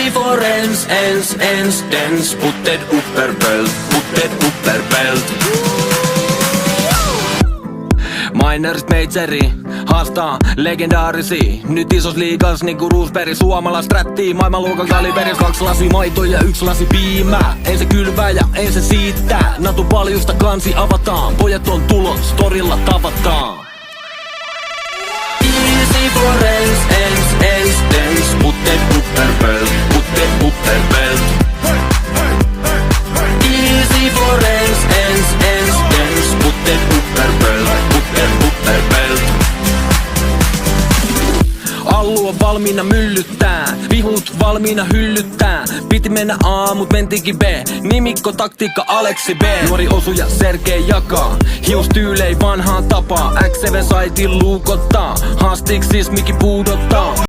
Easy for ens, dance. Putted upper belt. Minerit Majori haastaa legendaarisia. Nyt isos liigas niinku Roosberg. Suomalais rättii maailmanluokan kaliberis. 2 lasi maitoa ja 1 lasi piimää. En se kylvää ja en se siittää. Natu paljusta kansi avataan. Pojat on tulos, torilla tavataan. Easy for ens, dance. Putted upper belt. Easy for ens, dance. Putted upper belt. Allu on valmiina myllyttää, vihut valmiina hyllyttää. Piti mennä A, mut mentiinkin B. Nimikko, taktiikka, Aleksi B. Nuori osuja Sergei jakaa, hiustyylei vanhaan tapaa. X7 saitin luukottaa, haastiksis Miki puudottaa.